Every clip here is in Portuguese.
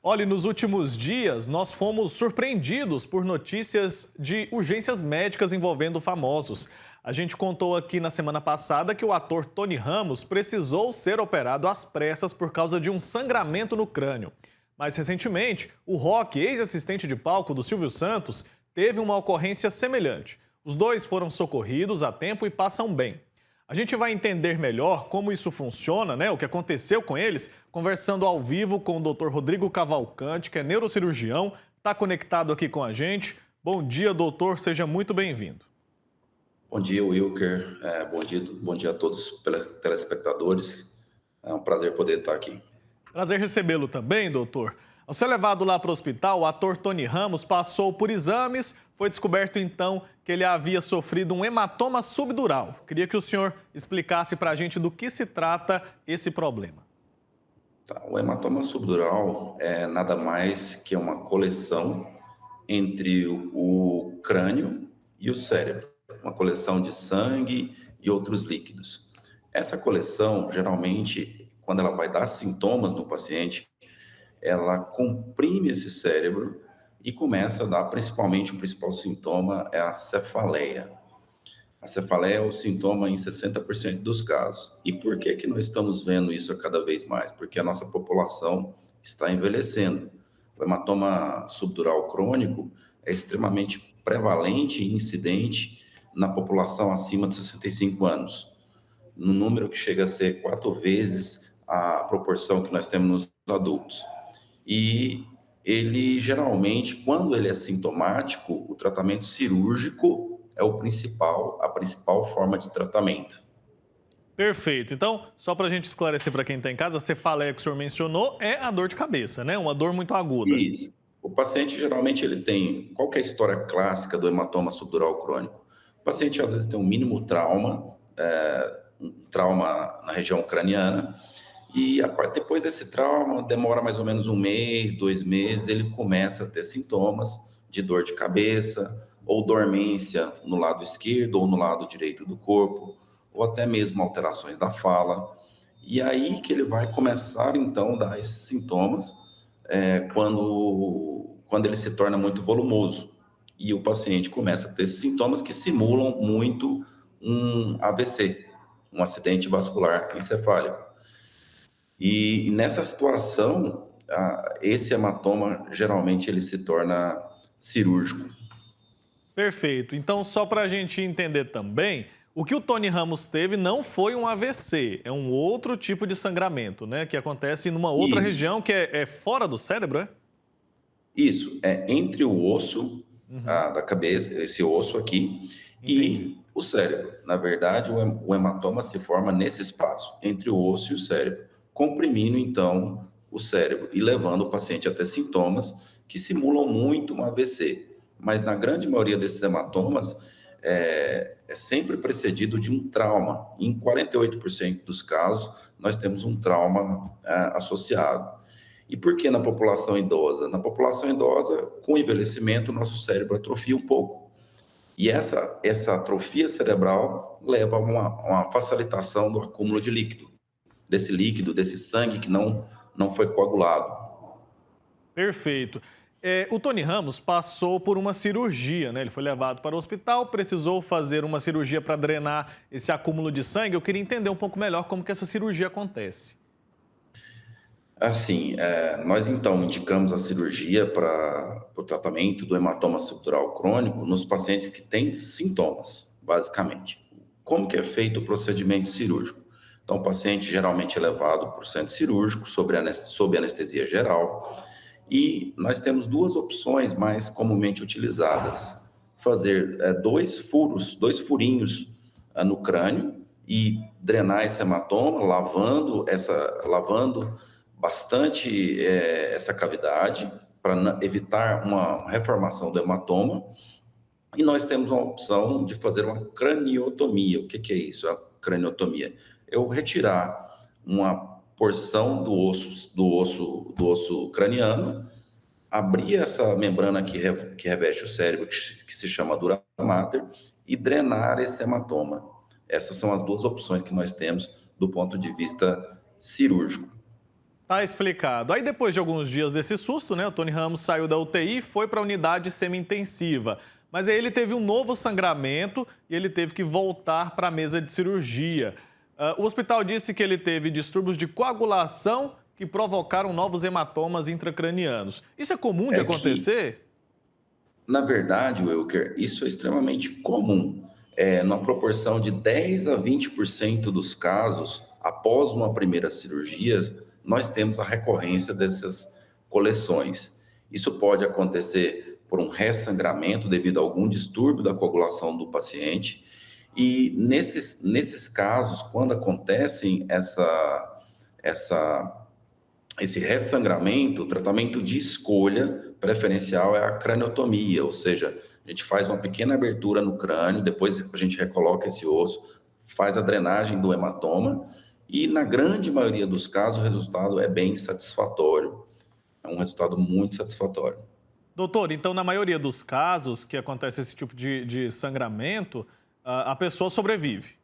Olhe, nos últimos dias nós fomos surpreendidos por notícias de urgências médicas envolvendo famosos. A gente contou aqui na semana passada que o ator Tony Ramos precisou ser operado às pressas por causa de um sangramento no crânio. Mais recentemente, o Rock, ex-assistente de palco do Silvio Santos, teve uma ocorrência semelhante. Os dois foram socorridos a tempo e passam bem. A gente vai entender melhor como isso funciona, né? O que aconteceu com eles, conversando ao vivo com o Dr. Rodrigo Cavalcante, que é neurocirurgião, está conectado aqui com a gente. Bom dia, doutor, seja muito bem-vindo. Bom dia, Wilker. Bom dia a todos os telespectadores. É um prazer poder estar aqui. Prazer recebê-lo também, doutor. Ao ser levado lá para o hospital, o ator Tony Ramos passou por exames. Foi descoberto então que ele havia sofrido um hematoma subdural. Queria que o senhor explicasse para a gente do que se trata esse problema. O hematoma subdural é nada mais que uma coleção entre o crânio e o cérebro, uma coleção de sangue e outros líquidos. Essa coleção, geralmente, quando ela vai dar sintomas no paciente, ela comprime esse cérebro e começa a dar, principalmente, o principal sintoma é a cefaleia. A cefaleia é o sintoma em 60% dos casos. E por que que nós estamos vendo isso a cada vez mais? Porque a nossa população está envelhecendo. O hematoma subdural crônico é extremamente prevalente e incidente na população acima de 65 anos, no número que chega a ser 4 vezes a proporção que nós temos nos adultos. E ele geralmente, quando ele é sintomático, o tratamento cirúrgico é a principal forma de tratamento. Perfeito. Então, só para a gente esclarecer para quem está em casa, a cefaleia que o senhor mencionou é a dor de cabeça, né? Uma dor muito aguda. Isso. O paciente geralmente ele tem, qual que é a história clássica do hematoma subdural crônico? O paciente às vezes tem um mínimo trauma, um trauma na região craniana, e depois desse trauma, demora mais ou menos um mês, 2 meses, ele começa a ter sintomas de dor de cabeça, ou dormência no lado esquerdo ou no lado direito do corpo, ou até mesmo alterações da fala. E aí que ele vai começar, então, a dar esses sintomas quando ele se torna muito volumoso. E o paciente começa a ter sintomas que simulam muito um AVC, um acidente vascular encefálico. E nessa situação, esse hematoma geralmente ele se torna cirúrgico. Perfeito. Então, só para a gente entender também, o que o Tony Ramos teve não foi um AVC, é um outro tipo de sangramento, né? Que acontece numa outra Isso, região que é fora do cérebro, é? isso é entre o osso Uhum, da cabeça, esse osso aqui, entendi. e o cérebro. Na verdade, o hematoma se forma nesse espaço, entre o osso e o cérebro, comprimindo então o cérebro e levando o paciente a ter sintomas que simulam muito um AVC. Mas na grande maioria desses hematomas, é sempre precedido de um trauma. Em 48% dos casos, nós temos um trauma associado. E por que na população idosa? Na população idosa, com o envelhecimento, o nosso cérebro atrofia um pouco. E essa atrofia cerebral leva a uma facilitação do acúmulo de líquido, desse sangue que não foi coagulado. Perfeito. O Tony Ramos passou por uma cirurgia, né? Ele foi levado para o hospital, precisou fazer uma cirurgia para drenar esse acúmulo de sangue. Eu queria entender um pouco melhor como que essa cirurgia acontece. Assim, nós então indicamos a cirurgia para o tratamento do hematoma subdural crônico nos pacientes que têm sintomas, basicamente. Como que é feito o procedimento cirúrgico? Então, o paciente geralmente é levado para o centro cirúrgico sob anestesia geral e nós temos duas opções mais comumente utilizadas. Fazer dois furinhos no crânio e drenar esse hematoma, lavando bastante essa cavidade para evitar uma reformação do hematoma. E nós temos uma opção de fazer uma craniotomia. O que que é isso? A craniotomia? Eu retirar uma porção do osso craniano, abrir essa membrana que reveste o cérebro, que se chama dura mater, e drenar esse hematoma. Essas são as duas opções que nós temos do ponto de vista cirúrgico. Tá explicado. Aí depois de alguns dias desse susto, né, o Tony Ramos saiu da UTI e foi para a unidade semi-intensiva. Mas aí ele teve um novo sangramento e ele teve que voltar para a mesa de cirurgia. O hospital disse que ele teve distúrbios de coagulação que provocaram novos hematomas intracranianos. Isso é comum de É que, acontecer? na verdade, Wilker, isso é extremamente comum. Numa proporção de 10 a 20% dos casos, após uma primeira cirurgia, nós temos a recorrência dessas coleções. Isso pode acontecer por um ressangramento devido a algum distúrbio da coagulação do paciente. E nesses casos, quando acontecem essa esse ressangramento, o tratamento de escolha preferencial é a craniotomia, ou seja, a gente faz uma pequena abertura no crânio, depois a gente recoloca esse osso, faz a drenagem do hematoma e, na grande maioria dos casos, o resultado é bem satisfatório. É um resultado muito satisfatório. Doutor, então na maioria dos casos que acontece esse tipo de sangramento, a pessoa sobrevive.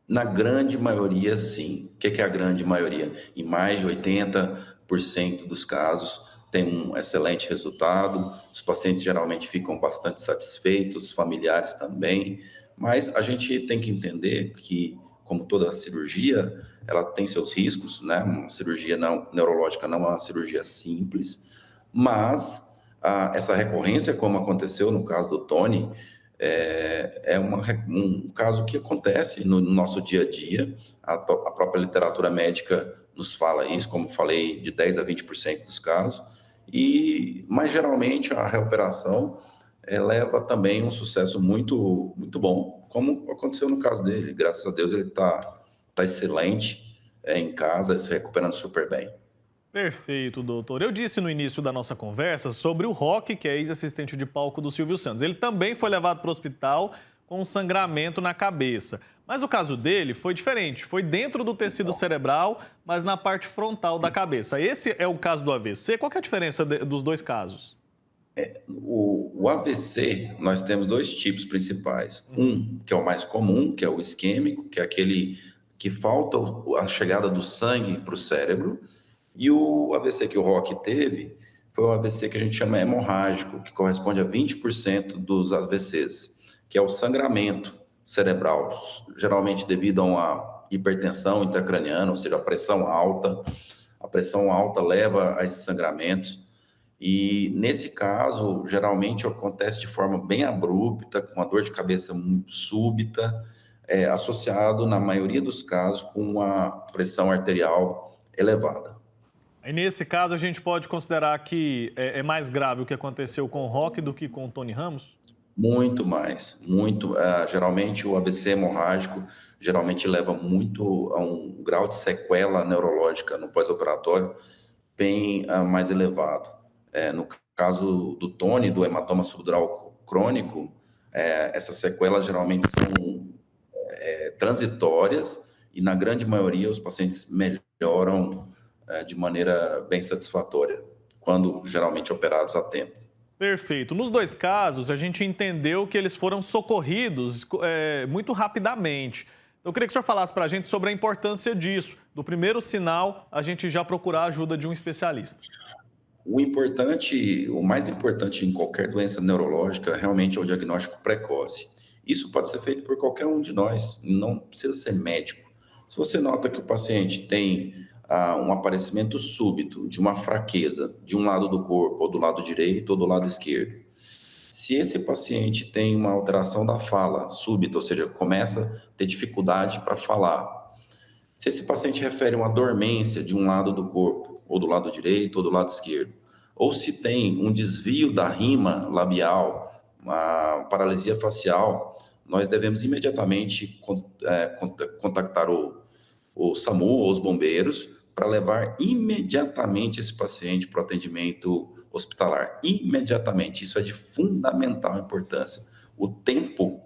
Na grande maioria, sim. O que é a grande maioria? Em mais de 80% dos casos, tem um excelente resultado. Os pacientes geralmente ficam bastante satisfeitos, os familiares também. Mas a gente tem que entender que, como toda cirurgia, ela tem seus riscos, né? Uma cirurgia neurológica não é uma cirurgia simples, mas essa recorrência, como aconteceu no caso do Tony, um caso que acontece no nosso dia a dia. A própria literatura médica nos fala isso, como falei, de 10 a 20% dos casos. Mas geralmente a recuperação leva também um sucesso muito, muito bom, como aconteceu no caso dele. Graças a Deus ele tá excelente em casa, se recuperando super bem. Perfeito, doutor. Eu disse no início da nossa conversa sobre o Roque, que é ex-assistente de palco do Silvio Santos. Ele também foi levado para o hospital com um sangramento na cabeça. Mas o caso dele foi diferente. Foi dentro do tecido cerebral, mas na parte frontal da cabeça. Esse é o caso do AVC. Qual que é a diferença dos dois casos? O AVC, nós temos dois tipos principais. Um, que é o mais comum, que é o isquêmico, que é aquele que falta a chegada do sangue para o cérebro. E o AVC que o Roque teve foi um AVC que a gente chama hemorrágico, que corresponde a 20% dos AVCs, que é o sangramento cerebral, geralmente devido a uma hipertensão intracraniana, ou seja, a pressão alta. A pressão alta leva a esses sangramentos. E nesse caso, geralmente acontece de forma bem abrupta, com uma dor de cabeça muito súbita, associado, na maioria dos casos, com uma pressão arterial elevada. Aí, nesse caso, a gente pode considerar que é mais grave o que aconteceu com o Roque do que com o Tony Ramos? Muito mais, muito. Geralmente o AVC hemorrágico geralmente leva muito a um grau de sequela neurológica no pós-operatório bem mais elevado. No caso do Tony, do hematoma subdural crônico, essas sequelas geralmente são transitórias e, na grande maioria, os pacientes melhoram de maneira bem satisfatória, quando geralmente operados a tempo. Perfeito. Nos dois casos, a gente entendeu que eles foram socorridos muito rapidamente. Eu queria que o senhor falasse para a gente sobre a importância disso, do primeiro sinal, a gente já procurar a ajuda de um especialista. O mais importante em qualquer doença neurológica realmente é o diagnóstico precoce. Isso pode ser feito por qualquer um de nós, não precisa ser médico. Se você nota que o paciente tem um aparecimento súbito de uma fraqueza de um lado do corpo, ou do lado direito, ou do lado esquerdo, se esse paciente tem uma alteração da fala súbita, ou seja, começa a ter dificuldade para falar, se esse paciente refere uma dormência de um lado do corpo, ou do lado direito, ou do lado esquerdo, ou se tem um desvio da rima labial, uma paralisia facial, nós devemos imediatamente contactar o SAMU ou os bombeiros para levar imediatamente esse paciente para o atendimento hospitalar. Imediatamente. Isso é de fundamental importância. O tempo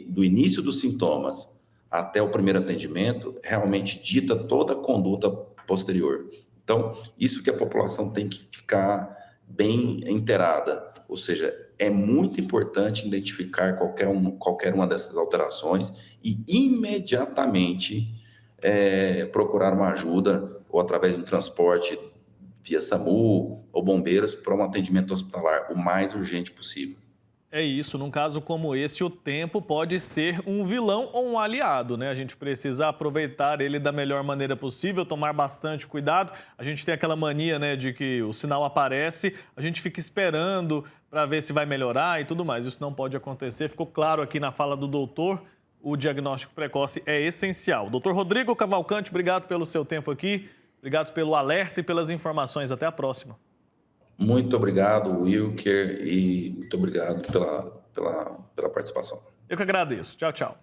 do início dos sintomas até o primeiro atendimento realmente dita toda a conduta posterior. Então, isso que a população tem que ficar bem inteirada, ou seja, é muito importante identificar qualquer uma dessas alterações e imediatamente procurar uma ajuda ou através de um transporte via SAMU ou bombeiros para um atendimento hospitalar o mais urgente possível. É isso, num caso como esse, o tempo pode ser um vilão ou um aliado, né? A gente precisa aproveitar ele da melhor maneira possível, tomar bastante cuidado. A gente tem aquela mania, né, de que o sinal aparece, a gente fica esperando para ver se vai melhorar e tudo mais. Isso não pode acontecer. Ficou claro aqui na fala do doutor, o diagnóstico precoce é essencial. Doutor Rodrigo Cavalcante, obrigado pelo seu tempo aqui, obrigado pelo alerta e pelas informações. Até a próxima. Muito obrigado, Wilker, e muito obrigado pela participação. Eu que agradeço. Tchau, tchau.